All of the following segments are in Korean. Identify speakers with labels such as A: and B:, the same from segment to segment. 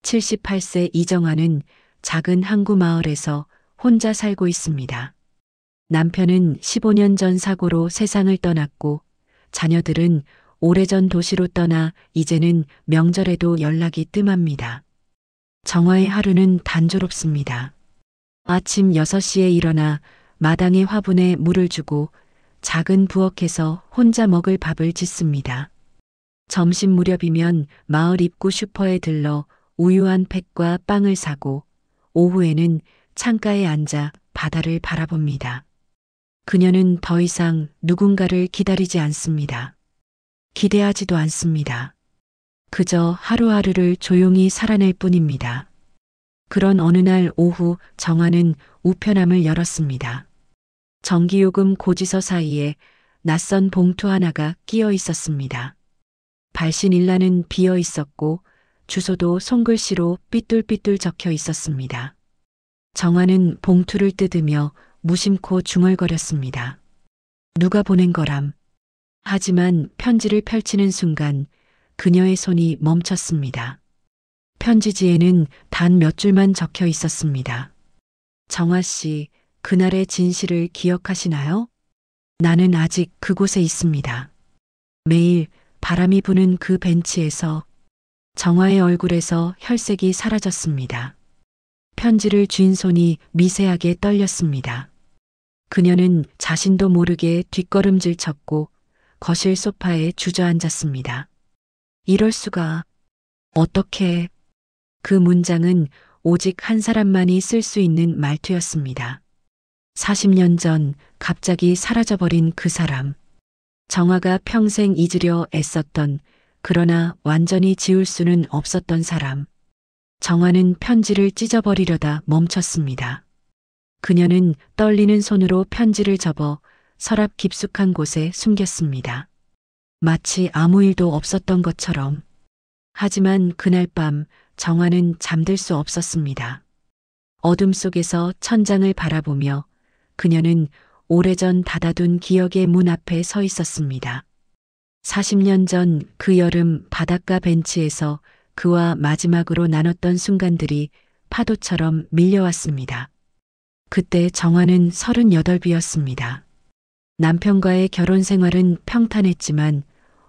A: 78세 이정아는 작은 항구 마을에서 혼자 살고 있습니다. 남편은 15년 전 사고로 세상을 떠났고 자녀들은 오래전 도시로 떠나 이제는 명절에도 연락이 뜸합니다. 정아의 하루는 단조롭습니다. 아침 6시에 일어나 마당의 화분에 물을 주고 작은 부엌에서 혼자 먹을 밥을 짓습니다. 점심 무렵이면 마을 입구 슈퍼에 들러 우유 한 팩과 빵을 사고 오후에는 창가에 앉아 바다를 바라봅니다. 그녀는 더 이상 누군가를 기다리지 않습니다. 기대하지도 않습니다. 그저 하루하루를 조용히 살아낼 뿐입니다. 그런 어느 날 오후 정아는 우편함을 열었습니다. 전기요금 고지서 사이에 낯선 봉투 하나가 끼어 있었습니다. 발신일라는 비어 있었고 주소도 손글씨로 삐뚤삐뚤 적혀 있었습니다. 정아는 봉투를 뜯으며 무심코 중얼거렸습니다. 누가 보낸 거람. 하지만 편지를 펼치는 순간 그녀의 손이 멈췄습니다. 편지지에는 단 몇 줄만 적혀 있었습니다. 정아 씨, 그날의 진실을 기억하시나요? 나는 아직 그곳에 있습니다. 매일 바람이 부는 그 벤치에서 정아의 얼굴에서 혈색이 사라졌습니다. 편지를 쥔 손이 미세하게 떨렸습니다. 그녀는 자신도 모르게 뒷걸음질 쳤고 거실 소파에 주저앉았습니다. 이럴 수가. 어떻게. 그 문장은 오직 한 사람만이 쓸 수 있는 말투였습니다. 40년 전 갑자기 사라져버린 그 사람. 정아가 평생 잊으려 애썼던, 그러나 완전히 지울 수는 없었던 사람. 정아는 편지를 찢어버리려다 멈췄습니다. 그녀는 떨리는 손으로 편지를 접어 서랍 깊숙한 곳에 숨겼습니다. 마치 아무 일도 없었던 것처럼. 하지만 그날 밤 정아는 잠들 수 없었습니다. 어둠 속에서 천장을 바라보며 그녀는 오래전 닫아둔 기억의 문 앞에 서 있었습니다. 40년 전 그 여름 바닷가 벤치에서 그와 마지막으로 나눴던 순간들이 파도처럼 밀려왔습니다. 그때 정아는 38이었습니다. 남편과의 결혼 생활은 평탄했지만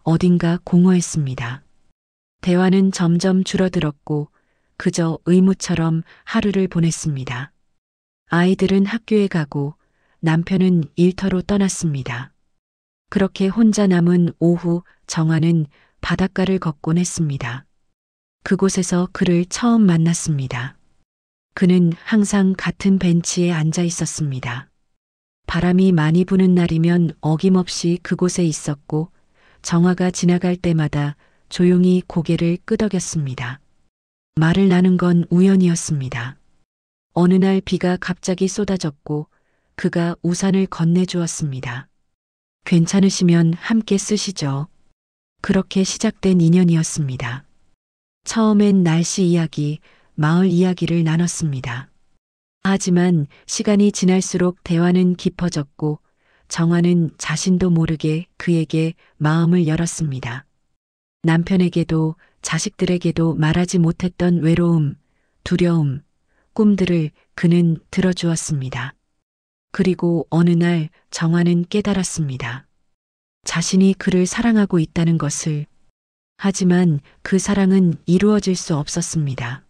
A: 어딘가 공허했습니다. 대화는 점점 줄어들었고 그저 의무처럼 하루를 보냈습니다. 아이들은 학교에 가고 남편은 일터로 떠났습니다. 그렇게 혼자 남은 오후 정아는 바닷가를 걷곤 했습니다. 그곳에서 그를 처음 만났습니다. 그는 항상 같은 벤치에 앉아 있었습니다. 바람이 많이 부는 날이면 어김없이 그곳에 있었고 정아가 지나갈 때마다 조용히 고개를 끄덕였습니다. 말을 나눈 건 우연이었습니다. 어느 날 비가 갑자기 쏟아졌고 그가 우산을 건네주었습니다. 괜찮으시면 함께 쓰시죠. 그렇게 시작된 인연이었습니다. 처음엔 날씨 이야기, 마을 이야기를 나눴습니다. 하지만 시간이 지날수록 대화는 깊어졌고 정아는 자신도 모르게 그에게 마음을 열었습니다. 남편에게도 자식들에게도 말하지 못했던 외로움, 두려움, 꿈들을 그는 들어주었습니다. 그리고 어느 날 정아는 깨달았습니다. 자신이 그를 사랑하고 있다는 것을. 하지만 그 사랑은 이루어질 수 없었습니다.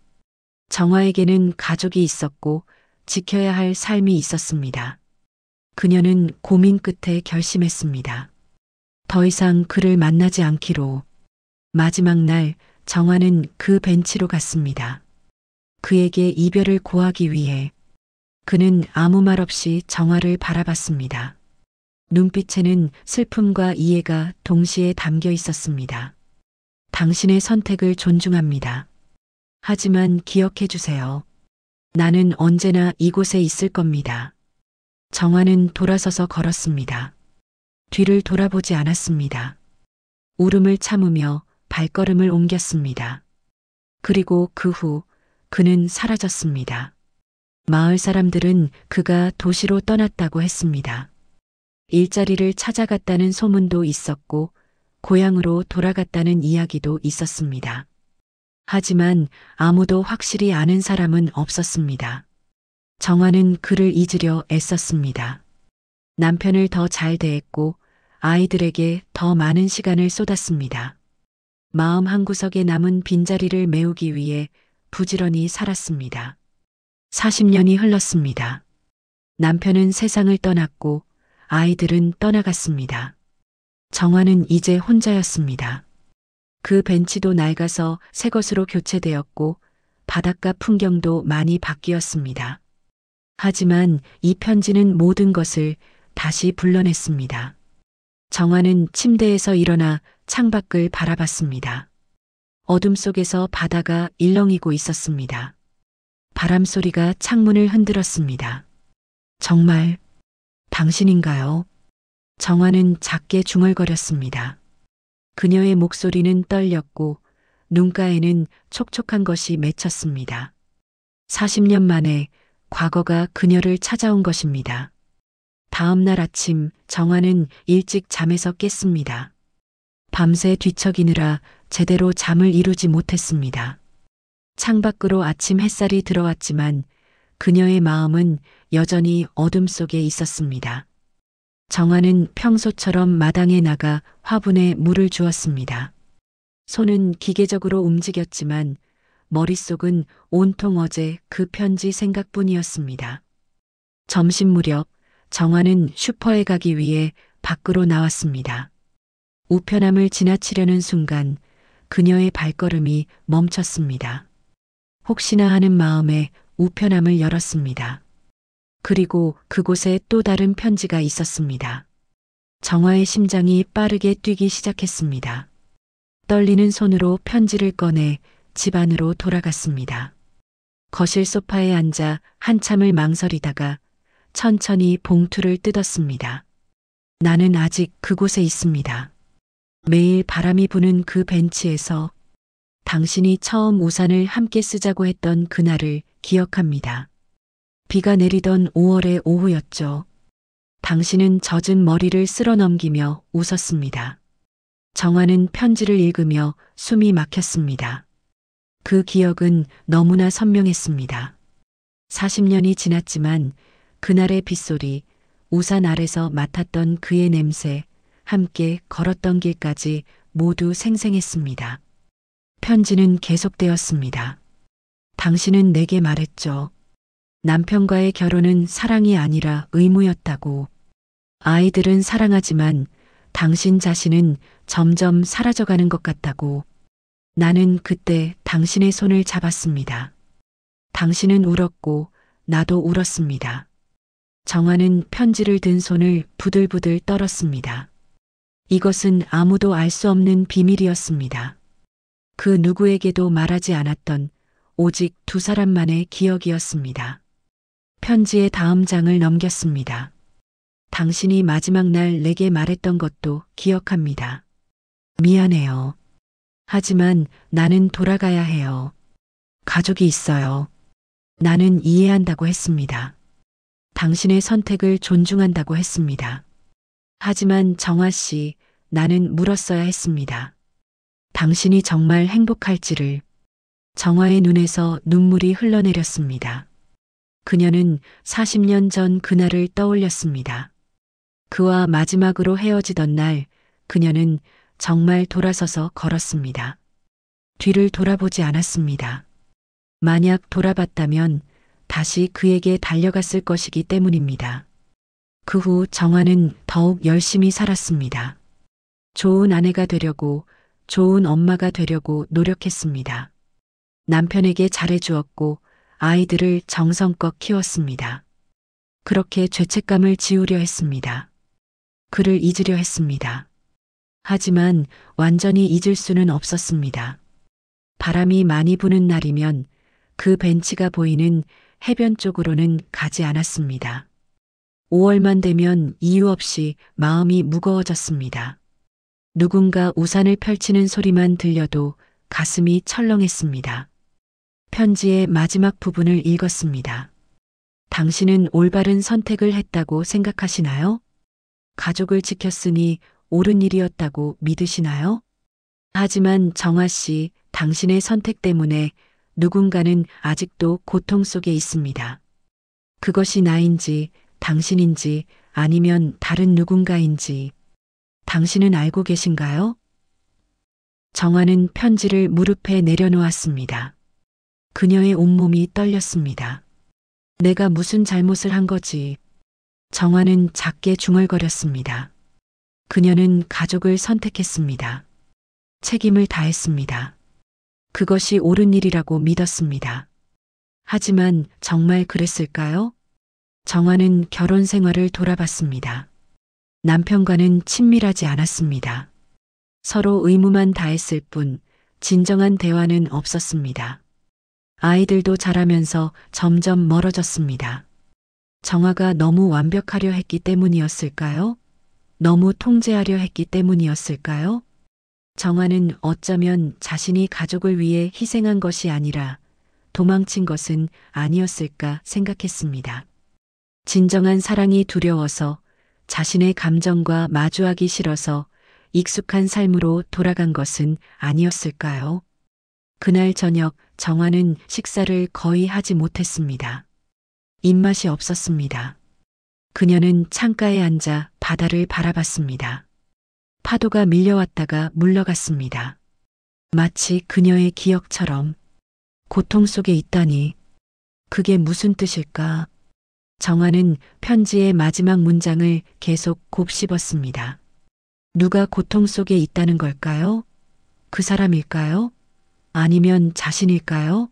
A: 정아에게는 가족이 있었고 지켜야 할 삶이 있었습니다. 그녀는 고민 끝에 결심했습니다. 더 이상 그를 만나지 않기로. 마지막 날 정아는 그 벤치로 갔습니다. 그에게 이별을 고하기 위해. 그는 아무 말 없이 정아를 바라봤습니다. 눈빛에는 슬픔과 이해가 동시에 담겨 있었습니다. 당신의 선택을 존중합니다. 하지만 기억해 주세요. 나는 언제나 이곳에 있을 겁니다. 정아는 돌아서서 걸었습니다. 뒤를 돌아보지 않았습니다. 울음을 참으며 발걸음을 옮겼습니다. 그리고 그 후 그는 사라졌습니다. 마을 사람들은 그가 도시로 떠났다고 했습니다. 일자리를 찾아갔다는 소문도 있었고 고향으로 돌아갔다는 이야기도 있었습니다. 하지만 아무도 확실히 아는 사람은 없었습니다. 정화는 그를 잊으려 애썼습니다. 남편을 더 잘 대했고 아이들에게 더 많은 시간을 쏟았습니다. 마음 한구석에 남은 빈자리를 메우기 위해 부지런히 살았습니다. 40년이 흘렀습니다. 남편은 세상을 떠났고 아이들은 떠나갔습니다. 정화는 이제 혼자였습니다. 그 벤치도 낡아서 새 것으로 교체되었고 바닷가 풍경도 많이 바뀌었습니다. 하지만 이 편지는 모든 것을 다시 불러냈습니다. 정화는 침대에서 일어나 창밖을 바라봤습니다. 어둠 속에서 바다가 일렁이고 있었습니다. 바람 소리가 창문을 흔들었습니다. 정말 당신인가요? 정화는 작게 중얼거렸습니다. 그녀의 목소리는 떨렸고 눈가에는 촉촉한 것이 맺혔습니다. 40년 만에 과거가 그녀를 찾아온 것입니다. 다음 날 아침 정화는 일찍 잠에서 깼습니다. 밤새 뒤척이느라 제대로 잠을 이루지 못했습니다. 창밖으로 아침 햇살이 들어왔지만 그녀의 마음은 여전히 어둠 속에 있었습니다. 정화는 평소처럼 마당에 나가 화분에 물을 주었습니다. 손은 기계적으로 움직였지만 머릿속은 온통 어제 그 편지 생각뿐이었습니다. 점심 무렵 정화는 슈퍼에 가기 위해 밖으로 나왔습니다. 우편함을 지나치려는 순간 그녀의 발걸음이 멈췄습니다. 혹시나 하는 마음에 우편함을 열었습니다. 그리고 그곳에 또 다른 편지가 있었습니다. 정화의 심장이 빠르게 뛰기 시작했습니다. 떨리는 손으로 편지를 꺼내 집 안으로 돌아갔습니다. 거실 소파에 앉아 한참을 망설이다가 천천히 봉투를 뜯었습니다. 나는 아직 그곳에 있습니다. 매일 바람이 부는 그 벤치에서 당신이 처음 우산을 함께 쓰자고 했던 그날을 기억합니다. 비가 내리던 5월의 오후였죠. 당신은 젖은 머리를 쓸어 넘기며 웃었습니다. 정화는 편지를 읽으며 숨이 막혔습니다. 그 기억은 너무나 선명했습니다. 40년이 지났지만 그날의 빗소리, 우산 아래서 맡았던 그의 냄새, 함께 걸었던 길까지 모두 생생했습니다. 편지는 계속되었습니다. 당신은 내게 말했죠. 남편과의 결혼은 사랑이 아니라 의무였다고. 아이들은 사랑하지만 당신 자신은 점점 사라져가는 것 같다고. 나는 그때 당신의 손을 잡았습니다. 당신은 울었고 나도 울었습니다. 정화는 편지를 든 손을 부들부들 떨었습니다. 이것은 아무도 알 수 없는 비밀이었습니다. 그 누구에게도 말하지 않았던 오직 두 사람만의 기억이었습니다. 편지의 다음 장을 넘겼습니다. 당신이 마지막 날 내게 말했던 것도 기억합니다. 미안해요. 하지만 나는 돌아가야 해요. 가족이 있어요. 나는 이해한다고 했습니다. 당신의 선택을 존중한다고 했습니다. 하지만 정화 씨, 나는 물었어야 했습니다. 당신이 정말 행복할지를. 정화의 눈에서 눈물이 흘러내렸습니다. 그녀는 40년 전 그날을 떠올렸습니다. 그와 마지막으로 헤어지던 날 그녀는 정말 돌아서서 걸었습니다. 뒤를 돌아보지 않았습니다. 만약 돌아봤다면 다시 그에게 달려갔을 것이기 때문입니다. 그 후 정화는 더욱 열심히 살았습니다. 좋은 아내가 되려고, 좋은 엄마가 되려고 노력했습니다. 남편에게 잘해주었고 아이들을 정성껏 키웠습니다. 그렇게 죄책감을 지우려 했습니다. 그를 잊으려 했습니다. 하지만 완전히 잊을 수는 없었습니다. 바람이 많이 부는 날이면 그 벤치가 보이는 해변 쪽으로는 가지 않았습니다. 5월만 되면 이유 없이 마음이 무거워졌습니다. 누군가 우산을 펼치는 소리만 들려도 가슴이 철렁했습니다. 편지의 마지막 부분을 읽었습니다. 당신은 올바른 선택을 했다고 생각하시나요? 가족을 지켰으니 옳은 일이었다고 믿으시나요? 하지만 정화 씨, 당신의 선택 때문에 누군가는 아직도 고통 속에 있습니다. 그것이 나인지 당신인지 아니면 다른 누군가인지 당신은 알고 계신가요? 정화는 편지를 무릎에 내려놓았습니다. 그녀의 온몸이 떨렸습니다. 내가 무슨 잘못을 한 거지? 정화는 작게 중얼거렸습니다. 그녀는 가족을 선택했습니다. 책임을 다했습니다. 그것이 옳은 일이라고 믿었습니다. 하지만 정말 그랬을까요? 정화는 결혼 생활을 돌아봤습니다. 남편과는 친밀하지 않았습니다. 서로 의무만 다했을 뿐 진정한 대화는 없었습니다. 아이들도 자라면서 점점 멀어졌습니다. 정화가 너무 완벽하려 했기 때문이었을까요? 너무 통제하려 했기 때문이었을까요? 정화는 어쩌면 자신이 가족을 위해 희생한 것이 아니라 도망친 것은 아니었을까 생각했습니다. 진정한 사랑이 두려워서 자신의 감정과 마주하기 싫어서 익숙한 삶으로 돌아간 것은 아니었을까요? 그날 저녁 정화는 식사를 거의 하지 못했습니다. 입맛이 없었습니다. 그녀는 창가에 앉아 바다를 바라봤습니다. 파도가 밀려왔다가 물러갔습니다. 마치 그녀의 기억처럼. 고통 속에 있다니. 그게 무슨 뜻일까? 정화는 편지의 마지막 문장을 계속 곱씹었습니다. 누가 고통 속에 있다는 걸까요? 그 사람일까요? 아니면 자신일까요?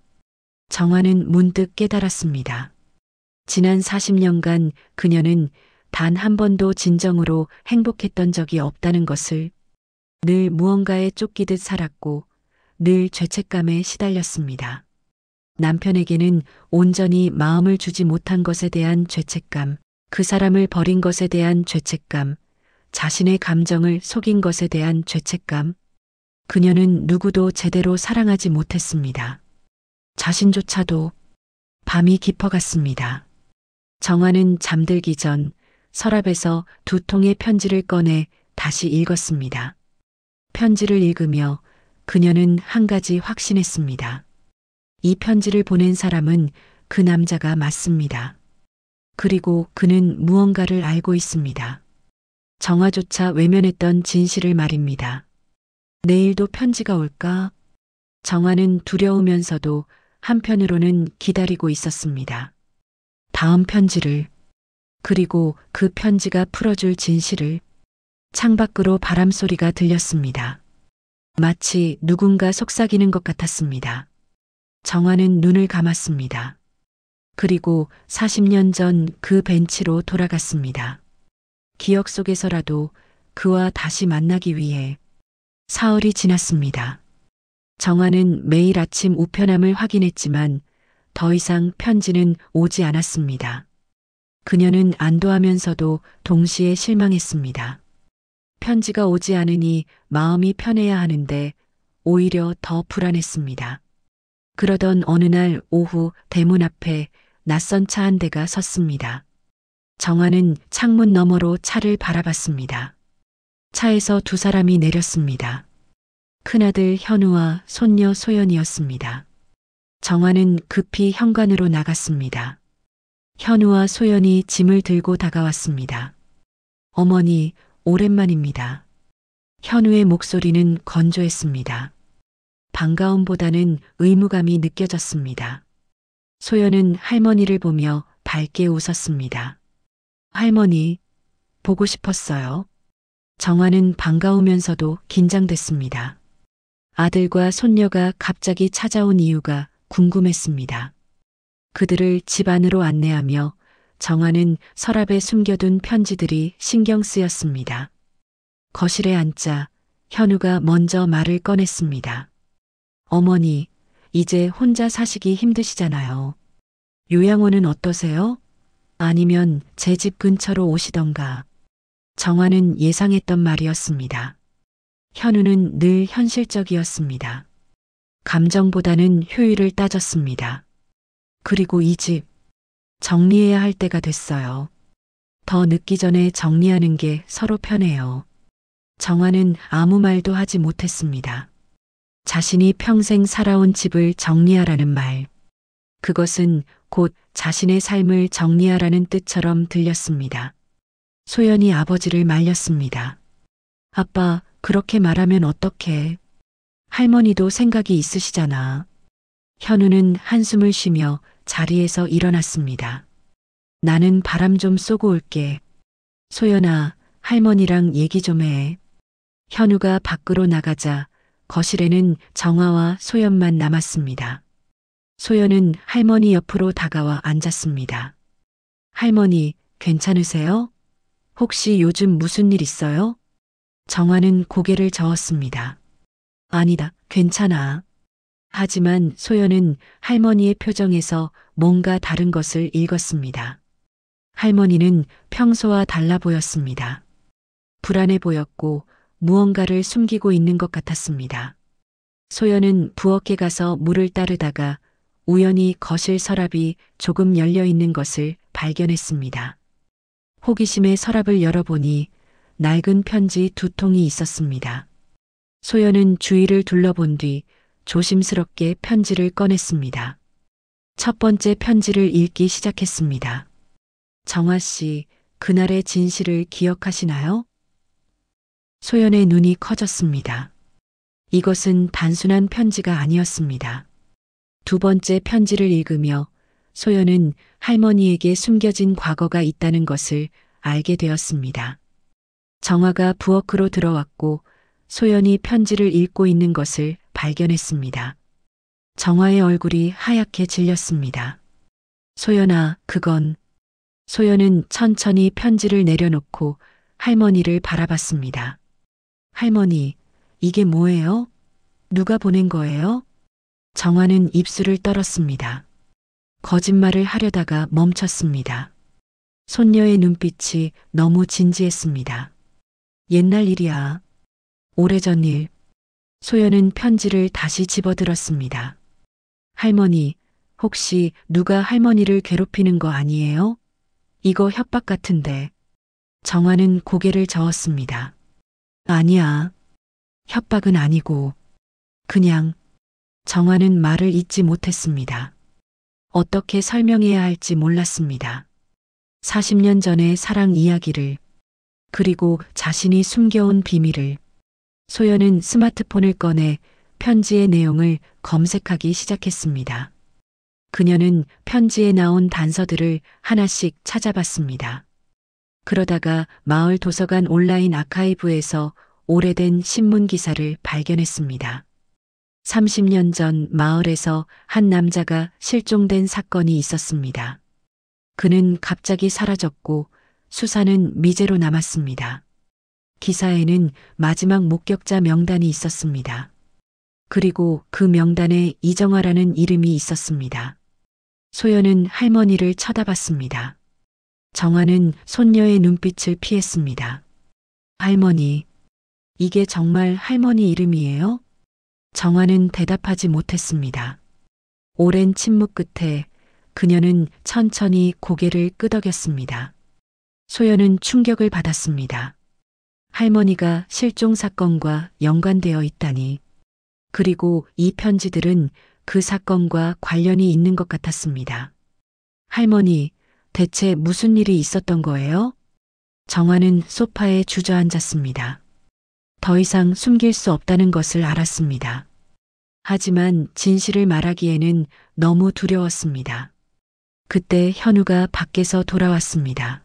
A: 정화는 문득 깨달았습니다. 지난 40년간 그녀는 단 한 번도 진정으로 행복했던 적이 없다는 것을. 늘 무언가에 쫓기듯 살았고 늘 죄책감에 시달렸습니다. 남편에게는 온전히 마음을 주지 못한 것에 대한 죄책감, 그 사람을 버린 것에 대한 죄책감, 자신의 감정을 속인 것에 대한 죄책감. 그녀는 누구도 제대로 사랑하지 못했습니다. 자신조차도. 밤이 깊어갔습니다. 정화는 잠들기 전 서랍에서 2통의 편지를 꺼내 다시 읽었습니다. 편지를 읽으며 그녀는 한 가지 확신했습니다. 이 편지를 보낸 사람은 그 남자가 맞습니다. 그리고 그는 무언가를 알고 있습니다. 정화조차 외면했던 진실을 말입니다. 내일도 편지가 올까? 정화는 두려우면서도 한편으로는 기다리고 있었습니다. 다음 편지를. 그리고 그 편지가 풀어줄 진실을. 창밖으로 바람소리가 들렸습니다. 마치 누군가 속삭이는 것 같았습니다. 정화는 눈을 감았습니다. 그리고 40년 전 그 벤치로 돌아갔습니다. 기억 속에서라도 그와 다시 만나기 위해. 사흘이 지났습니다. 정화는 매일 아침 우편함을 확인했지만 더 이상 편지는 오지 않았습니다. 그녀는 안도하면서도 동시에 실망했습니다. 편지가 오지 않으니 마음이 편해야 하는데 오히려 더 불안했습니다. 그러던 어느 날 오후 대문 앞에 낯선 차 한 대가 섰습니다. 정화는 창문 너머로 차를 바라봤습니다. 차에서 2 사람이 내렸습니다. 큰아들 현우와 손녀 소연이었습니다. 정화는 급히 현관으로 나갔습니다. 현우와 소연이 짐을 들고 다가왔습니다. 어머니, 오랜만입니다. 현우의 목소리는 건조했습니다. 반가움보다는 의무감이 느껴졌습니다. 소연은 할머니를 보며 밝게 웃었습니다. 할머니, 보고 싶었어요. 정화는 반가우면서도 긴장됐습니다. 아들과 손녀가 갑자기 찾아온 이유가 궁금했습니다. 그들을 집 안으로 안내하며 정화는 서랍에 숨겨둔 편지들이 신경 쓰였습니다. 거실에 앉자 현우가 먼저 말을 꺼냈습니다. 어머니, 이제 혼자 사시기 힘드시잖아요. 요양원은 어떠세요? 아니면 제 집 근처로 오시던가. 정화는 예상했던 말이었습니다. 현우는 늘 현실적이었습니다. 감정보다는 효율을 따졌습니다. 그리고 이 집, 정리해야 할 때가 됐어요. 더 늦기 전에 정리하는 게 서로 편해요. 정화는 아무 말도 하지 못했습니다. 자신이 평생 살아온 집을 정리하라는 말. 그것은 곧 자신의 삶을 정리하라는 뜻처럼 들렸습니다. 소연이 아버지를 말렸습니다. 아빠, 그렇게 말하면 어떡해? 할머니도 생각이 있으시잖아. 현우는 한숨을 쉬며 자리에서 일어났습니다. 나는 바람 좀 쏘고 올게. 소연아, 할머니랑 얘기 좀 해. 현우가 밖으로 나가자 거실에는 정아와 소연만 남았습니다. 소연은 할머니 옆으로 다가와 앉았습니다. 할머니, 괜찮으세요? 혹시 요즘 무슨 일 있어요? 정아는 고개를 저었습니다. 아니다, 괜찮아. 하지만 소연은 할머니의 표정에서 뭔가 다른 것을 읽었습니다. 할머니는 평소와 달라 보였습니다. 불안해 보였고 무언가를 숨기고 있는 것 같았습니다. 소연은 부엌에 가서 물을 따르다가 우연히 거실 서랍이 조금 열려 있는 것을 발견했습니다. 호기심에 서랍을 열어보니 낡은 편지 2통이 있었습니다. 소연은 주위를 둘러본 뒤 조심스럽게 편지를 꺼냈습니다. 첫 번째 편지를 읽기 시작했습니다. 정아 씨, 그날의 진실을 기억하시나요? 소연의 눈이 커졌습니다. 이것은 단순한 편지가 아니었습니다. 두 번째 편지를 읽으며 소연은 할머니에게 숨겨진 과거가 있다는 것을 알게 되었습니다. 정아가 부엌으로 들어왔고 소연이 편지를 읽고 있는 것을 발견했습니다. 정아의 얼굴이 하얗게 질렸습니다. 소연아, 그건... 소연은 천천히 편지를 내려놓고 할머니를 바라봤습니다. 할머니, 이게 뭐예요? 누가 보낸 거예요? 정아는 입술을 떨었습니다. 거짓말을 하려다가 멈췄습니다. 손녀의 눈빛이 너무 진지했습니다. 옛날 일이야. 오래전 일. 소연은 편지를 다시 집어들었습니다. 할머니, 혹시 누가 할머니를 괴롭히는 거 아니에요? 이거 협박 같은데. 정아는 고개를 저었습니다. 아니야. 협박은 아니고. 그냥. 정아는 말을 잇지 못했습니다. 어떻게 설명해야 할지 몰랐습니다. 40년 전의 사랑 이야기를, 그리고 자신이 숨겨온 비밀을. 소연은 스마트폰을 꺼내 편지의 내용을 검색하기 시작했습니다. 그녀는 편지에 나온 단서들을 하나씩 찾아봤습니다. 그러다가 마을 도서관 온라인 아카이브에서 오래된 신문 기사를 발견했습니다. 30년 전 마을에서 한 남자가 실종된 사건이 있었습니다. 그는 갑자기 사라졌고 수사는 미제로 남았습니다. 기사에는 마지막 목격자 명단이 있었습니다. 그리고 그 명단에 이정아라는 이름이 있었습니다. 소연은 할머니를 쳐다봤습니다. 정아는 손녀의 눈빛을 피했습니다. 할머니, 이게 정말 할머니 이름이에요? 정아는 대답하지 못했습니다. 오랜 침묵 끝에 그녀는 천천히 고개를 끄덕였습니다. 소연은 충격을 받았습니다. 할머니가 실종 사건과 연관되어 있다니. 그리고 이 편지들은 그 사건과 관련이 있는 것 같았습니다. 할머니, 대체 무슨 일이 있었던 거예요? 정아는 소파에 주저앉았습니다. 더 이상 숨길 수 없다는 것을 알았습니다. 하지만 진실을 말하기에는 너무 두려웠습니다. 그때 현우가 밖에서 돌아왔습니다.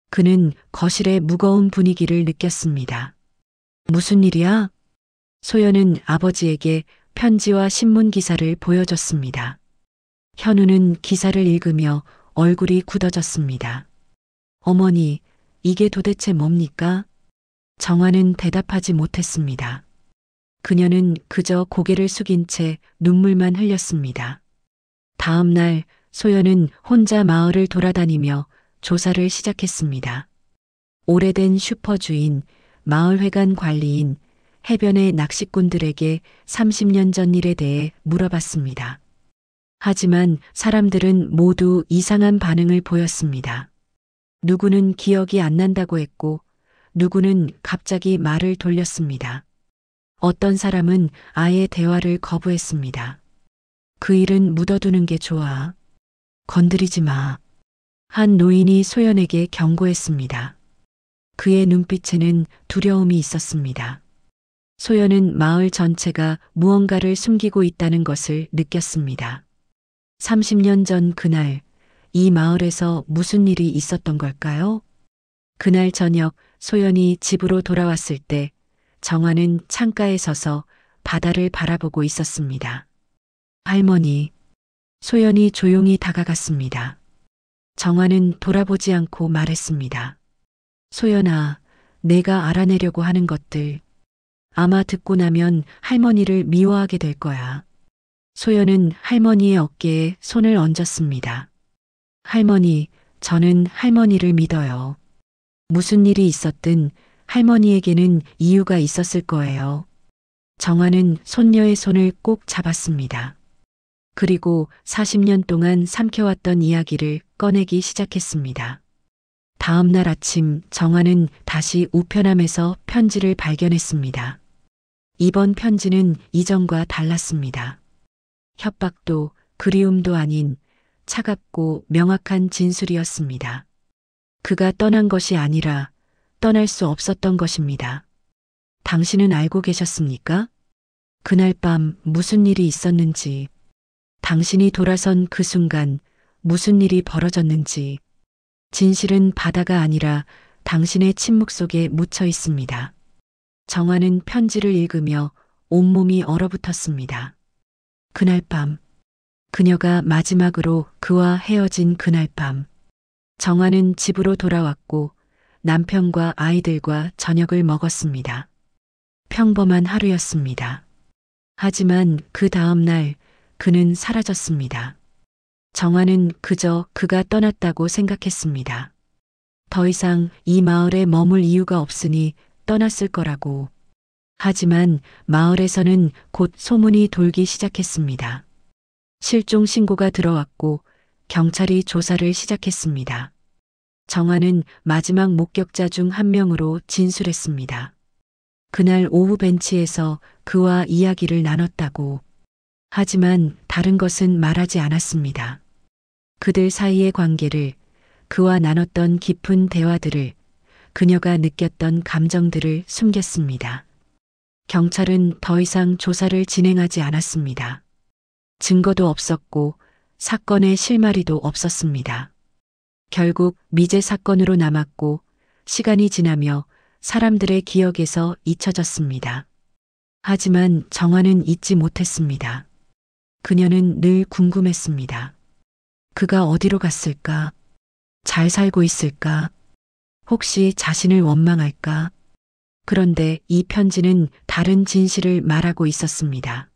A: 그는 거실의 무거운 분위기를 느꼈습니다. 무슨 일이야? 소연은 아버지에게 편지와 신문 기사를 보여줬습니다. 현우는 기사를 읽으며 얼굴이 굳어졌습니다. 어머니, 이게 도대체 뭡니까? 정아는 대답하지 못했습니다. 그녀는 그저 고개를 숙인 채 눈물만 흘렸습니다. 다음 날 소연은 혼자 마을을 돌아다니며 조사를 시작했습니다. 오래된 슈퍼 주인, 마을회관 관리인, 해변의 낚시꾼들에게 30년 전 일에 대해 물어봤습니다. 하지만 사람들은 모두 이상한 반응을 보였습니다. 누구는 기억이 안 난다고 했고, 누구는 갑자기 말을 돌렸습니다. 어떤 사람은 아예 대화를 거부했습니다. 그 일은 묻어두는 게 좋아. 건드리지 마. 한 노인이 소연에게 경고했습니다. 그의 눈빛에는 두려움이 있었습니다. 소연은 마을 전체가 무언가를 숨기고 있다는 것을 느꼈습니다. 30년 전 그날, 이 마을에서 무슨 일이 있었던 걸까요? 그날 저녁 소연이 집으로 돌아왔을 때 정화는 창가에 서서 바다를 바라보고 있었습니다. 할머니, 소연이 조용히 다가갔습니다. 정화는 돌아보지 않고 말했습니다. 소연아, 내가 알아내려고 하는 것들 아마 듣고 나면 할머니를 미워하게 될 거야. 소연은 할머니의 어깨에 손을 얹었습니다. 할머니, 저는 할머니를 믿어요. 무슨 일이 있었든 할머니에게는 이유가 있었을 거예요. 정화는 손녀의 손을 꼭 잡았습니다. 그리고 40년 동안 삼켜왔던 이야기를 꺼내기 시작했습니다. 다음 날 아침 정화는 다시 우편함에서 편지를 발견했습니다. 이번 편지는 이전과 달랐습니다. 협박도 그리움도 아닌 차갑고 명확한 진술이었습니다. 그가 떠난 것이 아니라 떠날 수 없었던 것입니다. 당신은 알고 계셨습니까? 그날 밤 무슨 일이 있었는지, 당신이 돌아선 그 순간 무슨 일이 벌어졌는지, 진실은 바다가 아니라 당신의 침묵 속에 묻혀 있습니다. 정화는 편지를 읽으며 온몸이 얼어붙었습니다. 그날 밤, 그녀가 마지막으로 그와 헤어진 그날 밤, 정화는 집으로 돌아왔고 남편과 아이들과 저녁을 먹었습니다. 평범한 하루였습니다. 하지만 그 다음 날 그는 사라졌습니다. 정화는 그저 그가 떠났다고 생각했습니다. 더 이상 이 마을에 머물 이유가 없으니 떠났을 거라고. 하지만 마을에서는 곧 소문이 돌기 시작했습니다. 실종 신고가 들어왔고 경찰이 조사를 시작했습니다. 정화는 마지막 목격자 중 한 명으로 진술했습니다. 그날 오후 벤치에서 그와 이야기를 나눴다고. 하지만 다른 것은 말하지 않았습니다. 그들 사이의 관계를, 그와 나눴던 깊은 대화들을, 그녀가 느꼈던 감정들을 숨겼습니다. 경찰은 더 이상 조사를 진행하지 않았습니다. 증거도 없었고 사건의 실마리도 없었습니다. 결국 미제 사건으로 남았고 시간이 지나며 사람들의 기억에서 잊혀졌습니다. 하지만 정화는 잊지 못했습니다. 그녀는 늘 궁금했습니다. 그가 어디로 갔을까? 잘 살고 있을까? 혹시 자신을 원망할까? 그런데 이 편지는 다른 진실을 말하고 있었습니다.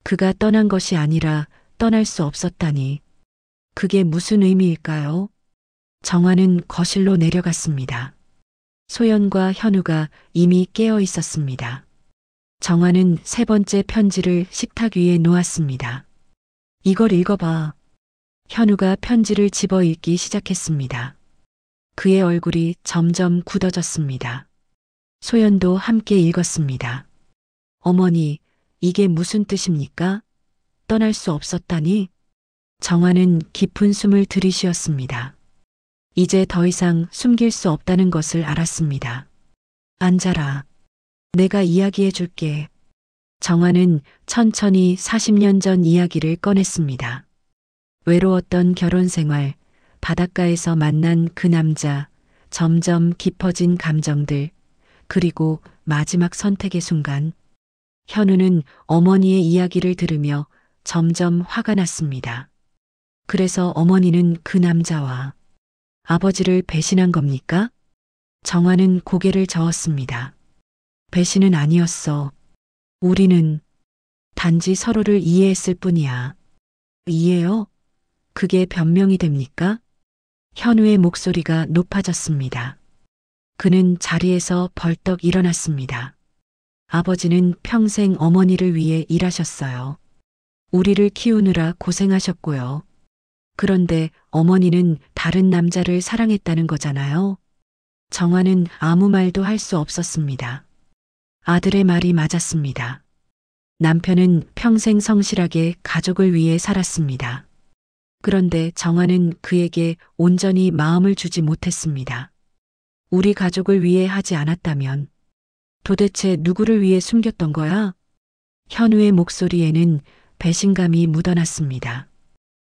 A: 그가 떠난 것이 아니라 떠날 수 없었다니. 그게 무슨 의미일까요? 정화는 거실로 내려갔습니다. 소연과 현우가 이미 깨어 있었습니다. 정화는 세 번째 편지를 식탁 위에 놓았습니다. 이걸 읽어봐. 현우가 편지를 집어 읽기 시작했습니다. 그의 얼굴이 점점 굳어졌습니다. 소연도 함께 읽었습니다. 어머니, 이게 무슨 뜻입니까? 떠날 수 없었다니? 정화는 깊은 숨을 들이쉬었습니다. 이제 더 이상 숨길 수 없다는 것을 알았습니다. 앉아라. 내가 이야기해 줄게. 정화는 천천히 40년 전 이야기를 꺼냈습니다. 외로웠던 결혼 생활, 바닷가에서 만난 그 남자, 점점 깊어진 감정들, 그리고 마지막 선택의 순간. 현우는 어머니의 이야기를 들으며 점점 화가 났습니다. 그래서 어머니는 그 남자와 아버지를 배신한 겁니까? 정화는 고개를 저었습니다. 배신은 아니었어. 우리는 단지 서로를 이해했을 뿐이야. 이해요? 그게 변명이 됩니까? 현우의 목소리가 높아졌습니다. 그는 자리에서 벌떡 일어났습니다. 아버지는 평생 어머니를 위해 일하셨어요. 우리를 키우느라 고생하셨고요. 그런데 어머니는 다른 남자를 사랑했다는 거잖아요. 정화는 아무 말도 할 수 없었습니다. 아들의 말이 맞았습니다. 남편은 평생 성실하게 가족을 위해 살았습니다. 그런데 정화는 그에게 온전히 마음을 주지 못했습니다. 우리 가족을 위해 하지 않았다면 도대체 누구를 위해 숨겼던 거야? 현우의 목소리에는 배신감이 묻어났습니다.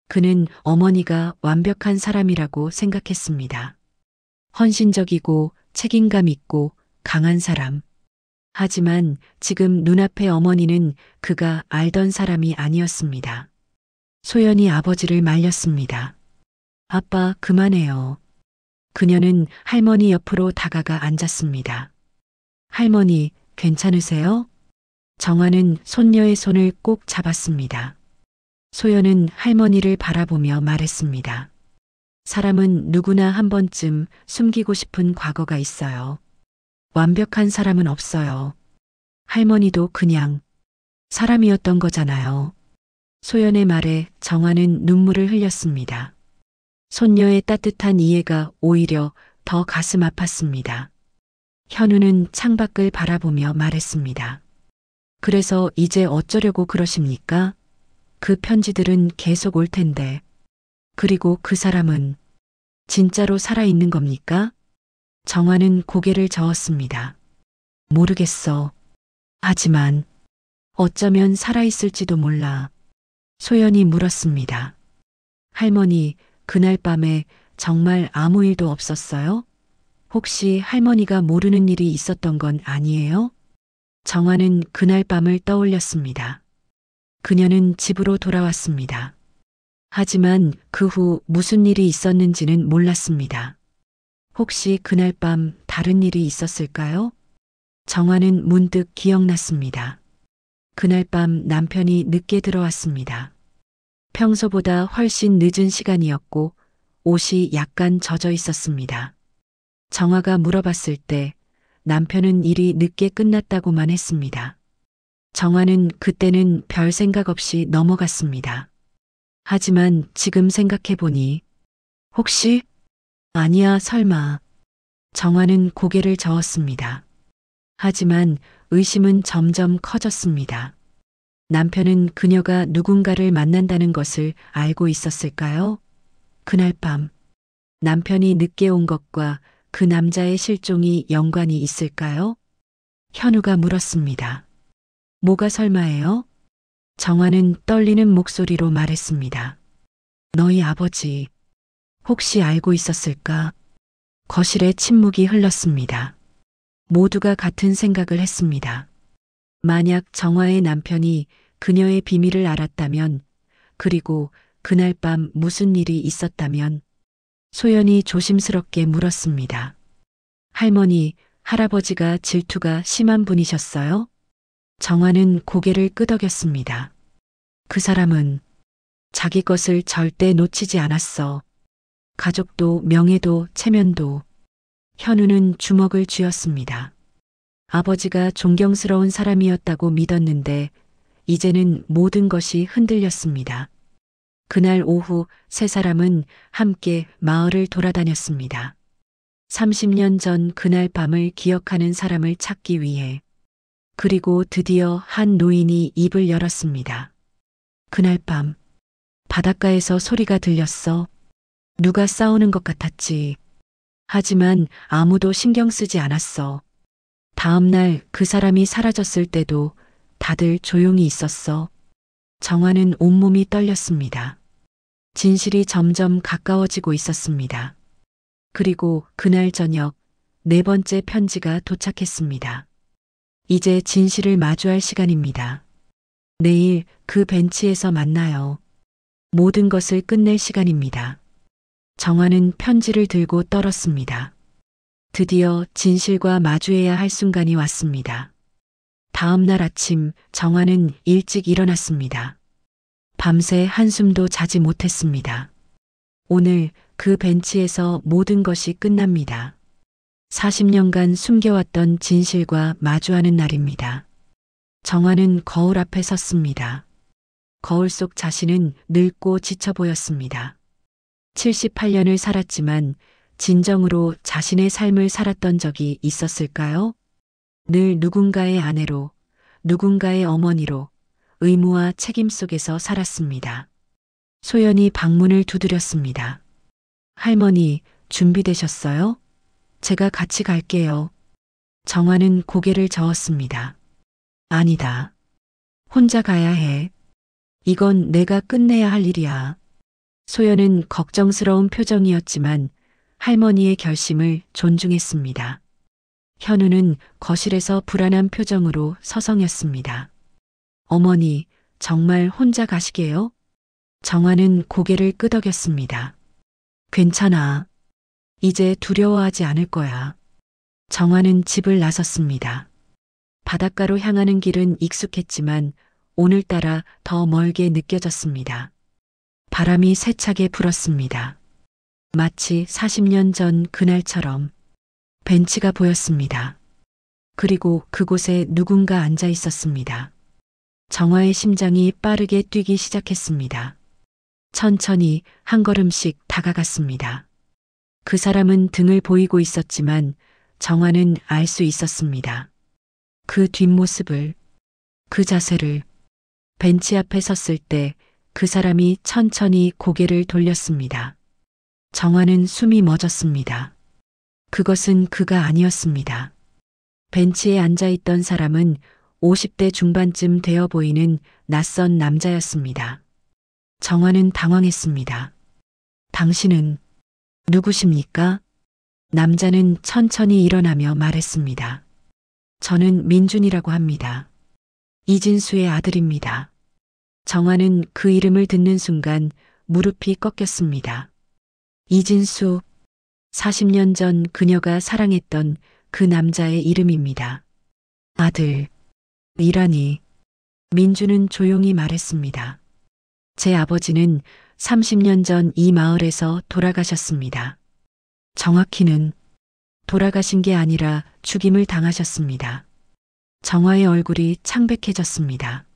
A: 그는 어머니가 완벽한 사람이라고 생각했습니다. 헌신적이고 책임감 있고 강한 사람. 하지만 지금 눈앞의 어머니는 그가 알던 사람이 아니었습니다. 소연이 아버지를 말렸습니다. 아빠, 그만해요. 그녀는 할머니 옆으로 다가가 앉았습니다. 할머니, 괜찮으세요? 정화는 손녀의 손을 꼭 잡았습니다. 소연은 할머니를 바라보며 말했습니다. 사람은 누구나 한 번쯤 숨기고 싶은 과거가 있어요. 완벽한 사람은 없어요. 할머니도 그냥 사람이었던 거잖아요. 소연의 말에 정화는 눈물을 흘렸습니다. 손녀의 따뜻한 이해가 오히려 더 가슴 아팠습니다. 현우는 창밖을 바라보며 말했습니다. 그래서 이제 어쩌려고 그러십니까? 그 편지들은 계속 올 텐데. 그리고 그 사람은 진짜로 살아있는 겁니까? 정화는 고개를 저었습니다. 모르겠어. 하지만 어쩌면 살아있을지도 몰라. 소연이 물었습니다. 할머니, 그날 밤에 정말 아무 일도 없었어요? 혹시 할머니가 모르는 일이 있었던 건 아니에요? 정화는 그날 밤을 떠올렸습니다. 그녀는 집으로 돌아왔습니다. 하지만 그 후 무슨 일이 있었는지는 몰랐습니다. 혹시 그날 밤 다른 일이 있었을까요? 정화는 문득 기억났습니다. 그날 밤 남편이 늦게 들어왔습니다. 평소보다 훨씬 늦은 시간이었고 옷이 약간 젖어 있었습니다. 정화가 물어봤을 때 남편은 일이 늦게 끝났다고만 했습니다. 정화는 그때는 별 생각 없이 넘어갔습니다. 하지만 지금 생각해보니 혹시? 아니야, 설마. 정화는 고개를 저었습니다. 하지만 의심은 점점 커졌습니다. 남편은 그녀가 누군가를 만난다는 것을 알고 있었을까요? 그날 밤 남편이 늦게 온 것과 그 남자의 실종이 연관이 있을까요? 현우가 물었습니다. 뭐가 설마예요? 정화는 떨리는 목소리로 말했습니다. 너희 아버지 혹시 알고 있었을까? 거실에 침묵이 흘렀습니다. 모두가 같은 생각을 했습니다. 만약 정화의 남편이 그녀의 비밀을 알았다면, 그리고 그날 밤 무슨 일이 있었다면, 소연이 조심스럽게 물었습니다. 할머니, 할아버지가 질투가 심한 분이셨어요? 정화는 고개를 끄덕였습니다. 그 사람은 자기 것을 절대 놓치지 않았어. 가족도 명예도 체면도. 현우는 주먹을 쥐었습니다. 아버지가 존경스러운 사람이었다고 믿었는데 이제는 모든 것이 흔들렸습니다. 그날 오후 세 사람은 함께 마을을 돌아다녔습니다. 30년 전 그날 밤을 기억하는 사람을 찾기 위해. 그리고 드디어 한 노인이 입을 열었습니다. 그날 밤 바닷가에서 소리가 들렸어. 누가 싸우는 것 같았지. 하지만 아무도 신경 쓰지 않았어. 다음 날 그 사람이 사라졌을 때도 다들 조용히 있었어. 정화는 온몸이 떨렸습니다. 진실이 점점 가까워지고 있었습니다. 그리고 그날 저녁 네 번째 편지가 도착했습니다. 이제 진실을 마주할 시간입니다. 내일 그 벤치에서 만나요. 모든 것을 끝낼 시간입니다. 정화는 편지를 들고 떨었습니다. 드디어 진실과 마주해야 할 순간이 왔습니다. 다음 날 아침 정화는 일찍 일어났습니다. 밤새 한숨도 자지 못했습니다. 오늘 그 벤치에서 모든 것이 끝납니다. 40년간 숨겨왔던 진실과 마주하는 날입니다. 정화는 거울 앞에 섰습니다. 거울 속 자신은 늙고 지쳐 보였습니다. 78년을 살았지만 진정으로 자신의 삶을 살았던 적이 있었을까요? 늘 누군가의 아내로, 누군가의 어머니로 의무와 책임 속에서 살았습니다. 소연이 방문을 두드렸습니다. 할머니, 준비되셨어요? 제가 같이 갈게요. 정화는 고개를 저었습니다. 아니다. 혼자 가야 해. 이건 내가 끝내야 할 일이야. 소연은 걱정스러운 표정이었지만 할머니의 결심을 존중했습니다. 현우는 거실에서 불안한 표정으로 서성였습니다. 어머니, 정말 혼자 가시게요? 정화는 고개를 끄덕였습니다. 괜찮아. 이제 두려워하지 않을 거야. 정화는 집을 나섰습니다. 바닷가로 향하는 길은 익숙했지만 오늘따라 더 멀게 느껴졌습니다. 바람이 세차게 불었습니다. 마치 40년 전 그날처럼 벤치가 보였습니다. 그리고 그곳에 누군가 앉아 있었습니다. 정화의 심장이 빠르게 뛰기 시작했습니다. 천천히 한 걸음씩 다가갔습니다. 그 사람은 등을 보이고 있었지만 정화는 알 수 있었습니다. 그 뒷모습을, 그 자세를. 벤치 앞에 섰을 때 그 사람이 천천히 고개를 돌렸습니다. 정화는 숨이 멎었습니다. 그것은 그가 아니었습니다. 벤치에 앉아있던 사람은 50대 중반쯤 되어 보이는 낯선 남자였습니다. 정화는 당황했습니다. 당신은 누구십니까? 남자는 천천히 일어나며 말했습니다. 저는 민준이라고 합니다. 이진수의 아들입니다. 정화는 그 이름을 듣는 순간 무릎이 꺾였습니다. 이진수, 40년 전 그녀가 사랑했던 그 남자의 이름입니다. 아들, 이라니. 민주는 조용히 말했습니다. 제 아버지는 30년 전 이 마을에서 돌아가셨습니다. 정확히는 돌아가신 게 아니라 죽임을 당하셨습니다. 정화의 얼굴이 창백해졌습니다.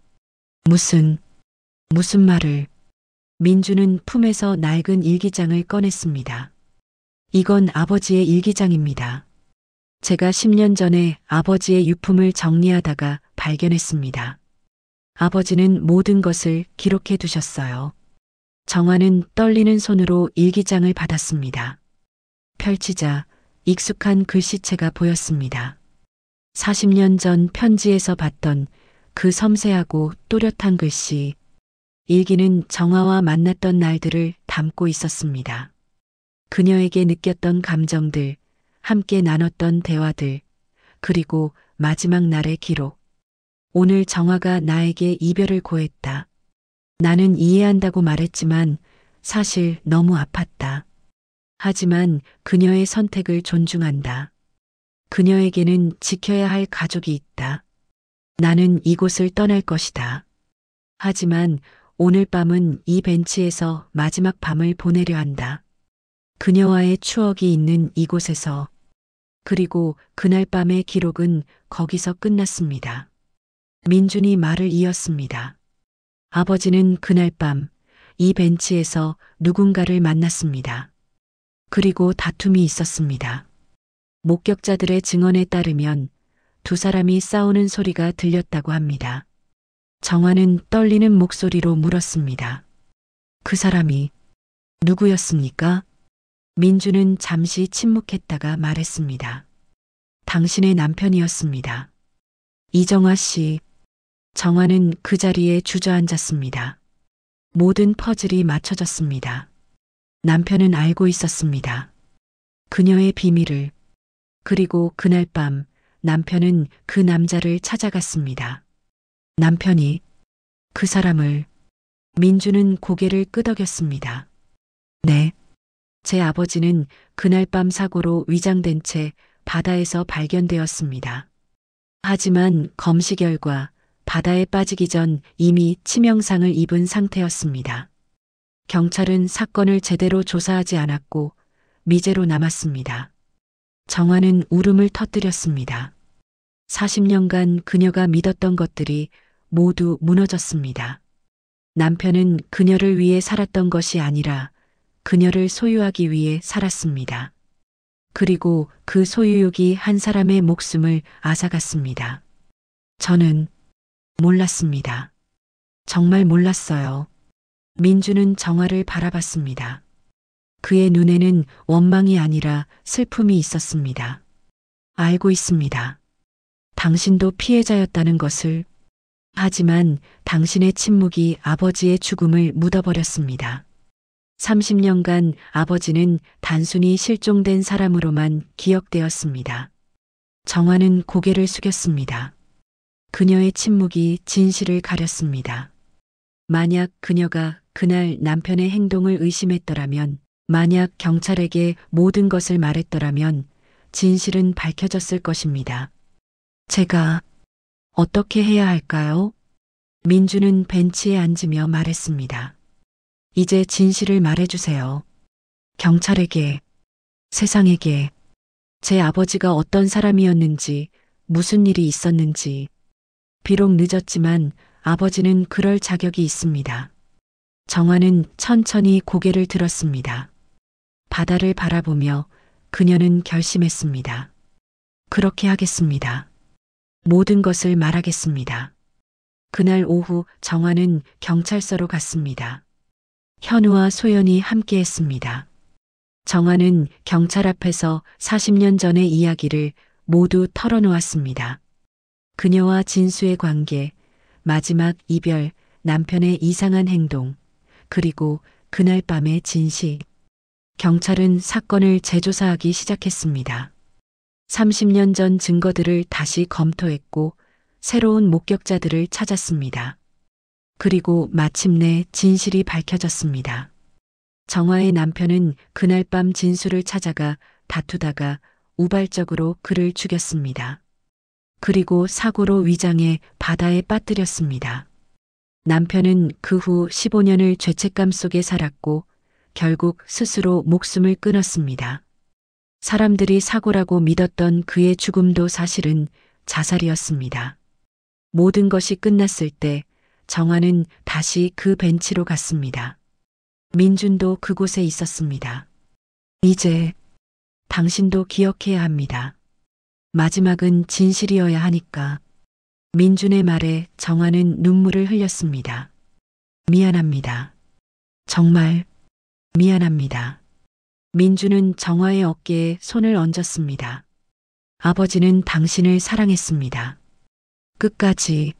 A: 무슨 말을. 민주는 품에서 낡은 일기장을 꺼냈습니다. 이건 아버지의 일기장입니다. 제가 10년 전에 아버지의 유품을 정리하다가 발견했습니다. 아버지는 모든 것을 기록해 두셨어요. 정화는 떨리는 손으로 일기장을 받았습니다. 펼치자 익숙한 글씨체가 보였습니다. 40년 전 편지에서 봤던 그 섬세하고 또렷한 글씨. 일기는 정화와 만났던 날들을 담고 있었습니다. 그녀에게 느꼈던 감정들, 함께 나눴던 대화들, 그리고 마지막 날의 기록. 오늘 정화가 나에게 이별을 고했다. 나는 이해한다고 말했지만 사실 너무 아팠다. 하지만 그녀의 선택을 존중한다. 그녀에게는 지켜야 할 가족이 있다. 나는 이곳을 떠날 것이다. 하지만 오늘 밤은 이 벤치에서 마지막 밤을 보내려 한다. 그녀와의 추억이 있는 이곳에서. 그리고 그날 밤의 기록은 거기서 끝났습니다. 민준이 말을 이었습니다. 아버지는 그날 밤 이 벤치에서 누군가를 만났습니다. 그리고 다툼이 있었습니다. 목격자들의 증언에 따르면 두 사람이 싸우는 소리가 들렸다고 합니다. 정화는 떨리는 목소리로 물었습니다. 그 사람이 누구였습니까? 민주는 잠시 침묵했다가 말했습니다. 당신의 남편이었습니다. 이정화 씨. 정화는 그 자리에 주저앉았습니다. 모든 퍼즐이 맞춰졌습니다. 남편은 알고 있었습니다. 그녀의 비밀을. 그리고 그날 밤 남편은 그 남자를 찾아갔습니다. 남편이 그 사람을. 민주는 고개를 끄덕였습니다. 네. 제 아버지는 그날 밤 사고로 위장된 채 바다에서 발견되었습니다. 하지만 검시 결과 바다에 빠지기 전 이미 치명상을 입은 상태였습니다. 경찰은 사건을 제대로 조사하지 않았고 미제로 남았습니다. 정화는 울음을 터뜨렸습니다. 40년간 그녀가 믿었던 것들이 모두 무너졌습니다. 남편은 그녀를 위해 살았던 것이 아니라 그녀를 소유하기 위해 살았습니다. 그리고 그 소유욕이 한 사람의 목숨을 앗아갔습니다. 저는 몰랐습니다. 정말 몰랐어요. 민주는 정화를 바라봤습니다. 그의 눈에는 원망이 아니라 슬픔이 있었습니다. 알고 있습니다. 당신도 피해자였다는 것을. 하지만 당신의 침묵이 아버지의 죽음을 묻어버렸습니다. 30년간 아버지는 단순히 실종된 사람으로만 기억되었습니다. 정화는 고개를 숙였습니다. 그녀의 침묵이 진실을 가렸습니다. 만약 그녀가 그날 남편의 행동을 의심했더라면, 만약 경찰에게 모든 것을 말했더라면 진실은 밝혀졌을 것입니다. 제가 어떻게 해야 할까요? 민주는 벤치에 앉으며 말했습니다. 이제 진실을 말해주세요. 경찰에게, 세상에게, 제 아버지가 어떤 사람이었는지, 무슨 일이 있었는지. 비록 늦었지만 아버지는 그럴 자격이 있습니다. 정화는 천천히 고개를 들었습니다. 바다를 바라보며 그녀는 결심했습니다. 그렇게 하겠습니다. 모든 것을 말하겠습니다. 그날 오후 정화는 경찰서로 갔습니다. 현우와 소연이 함께했습니다. 정화는 경찰 앞에서 40년 전의 이야기를 모두 털어놓았습니다. 그녀와 진수의 관계, 마지막 이별, 남편의 이상한 행동, 그리고 그날 밤의 진실. 경찰은 사건을 재조사하기 시작했습니다. 30년 전 증거들을 다시 검토했고 새로운 목격자들을 찾았습니다. 그리고 마침내 진실이 밝혀졌습니다. 정화의 남편은 그날 밤 진수를 찾아가 다투다가 우발적으로 그를 죽였습니다. 그리고 사고로 위장해 바다에 빠뜨렸습니다. 남편은 그 후 15년을 죄책감 속에 살았고 결국 스스로 목숨을 끊었습니다. 사람들이 사고라고 믿었던 그의 죽음도 사실은 자살이었습니다. 모든 것이 끝났을 때 정화는 다시 그 벤치로 갔습니다. 민준도 그곳에 있었습니다. 이제 당신도 기억해야 합니다. 마지막은 진실이어야 하니까. 민준의 말에 정화는 눈물을 흘렸습니다. 미안합니다. 정말 미안합니다. 민준은 정화의 어깨에 손을 얹었습니다. 아버지는 당신을 사랑했습니다. 끝까지.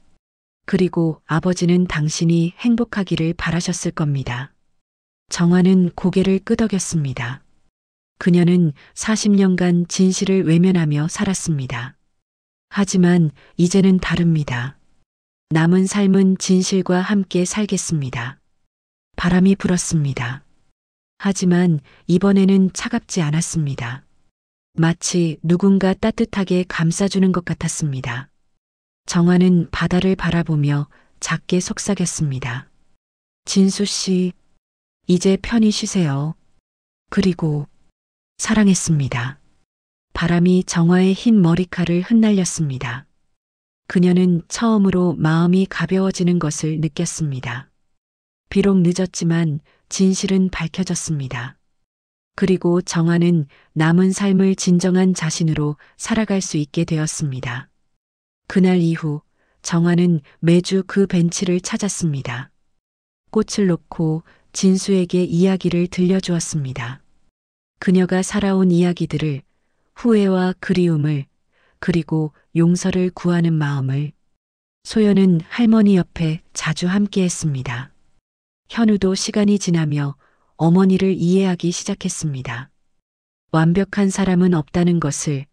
A: 그리고 아버지는 당신이 행복하기를 바라셨을 겁니다. 정화는 고개를 끄덕였습니다. 그녀는 40년간 진실을 외면하며 살았습니다. 하지만 이제는 다릅니다. 남은 삶은 진실과 함께 살겠습니다. 바람이 불었습니다. 하지만 이번에는 차갑지 않았습니다. 마치 누군가 따뜻하게 감싸주는 것 같았습니다. 정화는 바다를 바라보며 작게 속삭였습니다. 진수 씨, 이제 편히 쉬세요. 그리고 사랑했습니다. 바람이 정화의 흰 머리칼을 흩날렸습니다. 그녀는 처음으로 마음이 가벼워지는 것을 느꼈습니다. 비록 늦었지만 진실은 밝혀졌습니다. 그리고 정화는 남은 삶을 진정한 자신으로 살아갈 수 있게 되었습니다. 그날 이후 정화는 매주 그 벤치를 찾았습니다. 꽃을 놓고 진수에게 이야기를 들려주었습니다. 그녀가 살아온 이야기들을, 후회와 그리움을, 그리고 용서를 구하는 마음을. 소연은 할머니 옆에 자주 함께했습니다. 현우도 시간이 지나며 어머니를 이해하기 시작했습니다. 완벽한 사람은 없다는 것을,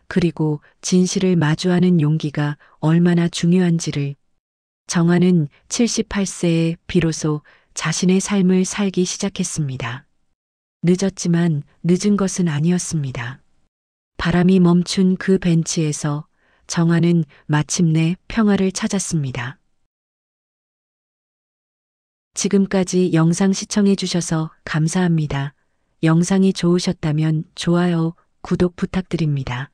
A: 그리고 진실을 마주하는 용기가 얼마나 중요한지를. 정화는 78세에 비로소 자신의 삶을 살기 시작했습니다. 늦었지만 늦은 것은 아니었습니다. 바람이 멈춘 그 벤치에서 정화는 마침내 평화를 찾았습니다. 지금까지 영상 시청해 주셔서 감사합니다. 영상이 좋으셨다면 좋아요, 구독 부탁드립니다.